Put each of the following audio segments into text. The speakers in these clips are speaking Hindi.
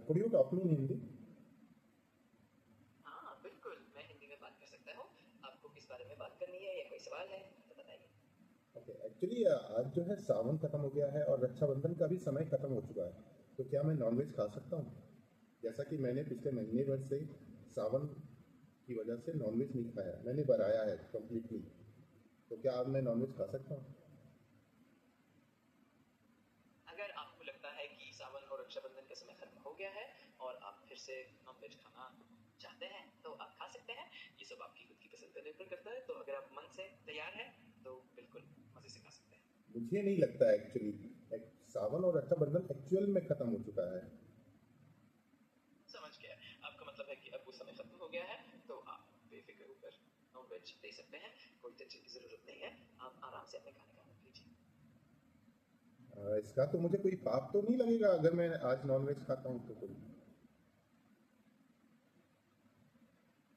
could you talk me in Hindi? हाँ बिल्कुल, मैं हिंदी में बात कर सकता हूँ। आपको किस बारे में बात करनी है या कोई सवाल है तो बताइए। ओके, एक्चुअली आज जो है सावन खत्म हो गया है और रक्षाबंधन का भी समय खत्म हो चुका है, तो क्या मैं नॉनवेज खा सकता हूँ? जैसा कि मैंने पिछले महीने भर से सावन की वजह से नॉनवेज नहीं खाया, मैंने बनाया है कम्प्लीटली, तो क्या अब मैं नॉनवेज खा सकता हूँ? अगर आपको लगता है कि सावन और रक्षाबंधन का समय खत्म हो गया है और आप फिर से नॉनवेज खाना चाहते हैं तो आप खा सकते हैं। ये सब आपकी खुद की पसंद पर निर्भर करता है, तो अगर आप मन से तैयार हैं तो बिल्कुल मजे से खा सकते हैं। मुझे नहीं लगता है एक्चुअली सावन और रक्षाबंधन एक्चुअल में खत्म हो चुका है। समझ गया, आपका मतलब है कि अब वो समय खत्म हो गया है, तो आप बेफिक्र होकर नॉनवेज ले सकते हैं। कोई टेंशन की जरूरत नहीं है, आप आराम से अपने खाने का आनंद लीजिए। इसका तो मुझे कोई पाप तो नहीं लगेगा अगर मैं आज नॉनवेज खाता हूँ तो कोई?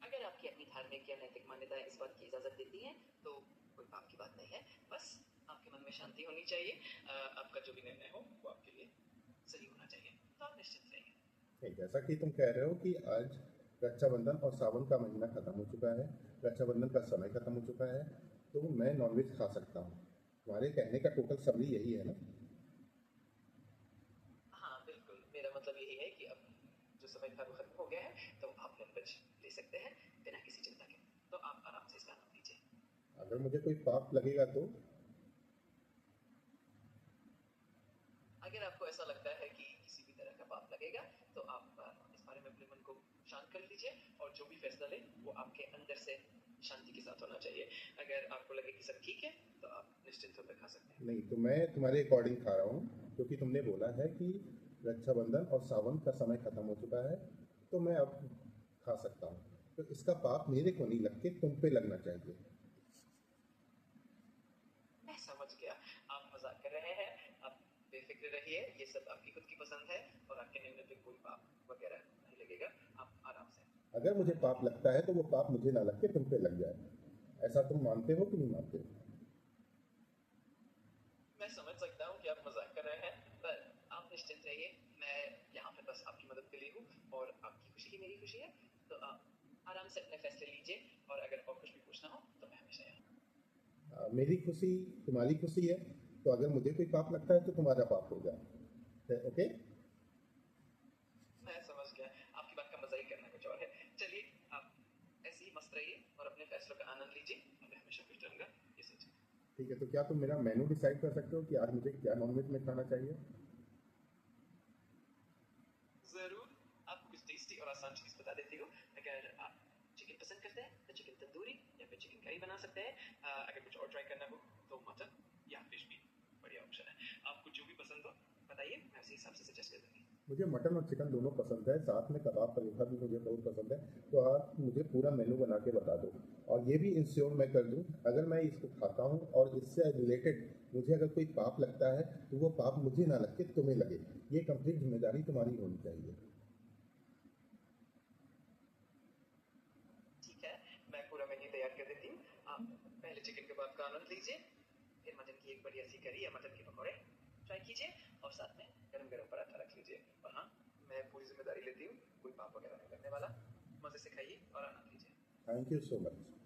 अगर आपकी अपनी धार्मिक या नैतिक मान्यताएं इस बात की इजाजत देती हैं तो कोई पाप की बात नहीं है। बस आपके मन में शांति होनी चाहिए। आपका जो भी निर्णय हो वो आपके लिए सही होना चाहिए, तो आप निश्चिंत रहिए। नहीं, जैसा कि तुम कह रहे हो कि आज रक्षाबंधन और सावन का महीना खत्म हो चुका है, रक्षाबंधन का समय खत्म हो चुका है, तो मैं नॉनवेज खा सकता हूँ। तुम्हारे कहने का टोटल समरी यही है ना? हाँ बिल्कुल, मेरा मतलब यही है कि अब जो समय था वो खत्म हो गया है, तो आप नॉनवेज ले सकते हैं बिना किसी चिंता के। तो आप आराम से इसका आनंद लीजिए। अगर मुझे कोई पाप लगेगा तो? अगर आपको ऐसा लगता है कि किसी भी तरह का पाप लगेगा तो आप इस बारे में अपने मन को शांत कर लीजिए और जो भी फैसला लें वो आपके अंदर से शांति के साथ होना चाहिए। अगर आपको लगे कि सब ठीक है तो आप निश्चिंत होकर खा सकते हैं। नहीं, तो मैं तुम्हारे अकॉर्डिंग खा रहा हूँ क्योंकि तुमने बोला है कि रक्षाबंधन और सावन का समय खत्म हो चुका है, तो मैं अब खा सकता हूँ। तो इसका पाप मेरे को नहीं लग के तुम पे लगना चाहिए। मैं समझ गया, आप मजाक कर रहे हैं। आप बेफिक्र रहिए, ये सब आपकी खुद की पसंद है और आपके निर्णय पे कोई पाप वगैरह नहीं लगेगा। आप आराम से। अगर मुझे पाप लगता है तो वो पाप मुझे ना लग के तुम पे लग जाए, ऐसा तुम मानते हो कि नहीं मानते हो? मैं समझ सकता हूँ कि आप मजाक कर रहे हैं, पर आप निश्चिंत रहिए। मैं यहाँ पे बस आपकी मदद के लिए हूँ और आपकी खुशी ही मेरी खुशी है, तो आप आराम से अपने फैसले लीजिए और अगर और कुछ भी पूछना हो तो मैं हमेशा यहाँ हूँ। मेरी खुशी तुम्हारी खुशी है, तो अगर मुझे कोई पाप लगता है तो तुम्हारा पाप होगा। ओके? मैं समझ गया, आपकी बात का मजा ही करना कुछ और है। चलिए आप ऐसे ही मस्त रहिए और अपने फैसलों का आनंद लीजिए। मैं हमेशा खुश रहूंगा, ये सोचिए। ठीक है, तो क्या तुम मेरा मेनू डिसाइड कर सकते हो कि आज मुझे क्या नॉनवेज में खाना चाहिए? जरूर, आपको कुछ टेस्टी और आसान चीज बता देती हूँ। अगर आप चिकन पसंद करते हैं तो चिकन तंदूरी या फिर चिकन करी बना सकते हैं। अगर कुछ और ट्राई करना हो तो मटन या फिश भी बढ़िया ऑप्शन है। आपको जो भी पसंद हो बताइए, मैं उसी हिसाब से सजेस्ट कर दूंगी। मुझे मटन और चिकन दोनों पसंद है, साथ में कबाब पराठा भी मुझे बहुत पसंद है। तो आप मुझे पूरा मेनू बना के बता दो और ये भी इंश्योर मैं कर दूं, अगर मैं इसको खाता हूं और इससे रिलेटेड मुझे अगर कोई पाप लगता है तो वो पाप मुझे ना लग के तुम्हें लगे। ये कंप्लीट जिम्मेदारी तुम्हारी होनी चाहिए। ठीक है, मैं पूरा मेन्यू तैयार कर देती हूँ। आप पहले चिकन कबाब का आनंद लीजिए, फिर मटन की एक बढ़िया सी करी या मटन के पकौड़े ट्राई कीजिए और साथ में गरम गरम पराठा रख लीजिए। और हाँ, मैं पूरी जिम्मेदारी लेती हूँ, कोई पाप वगैरह नहीं लगने वाला। मजे से खाइए और आनंद लीजिए। Thank you so much.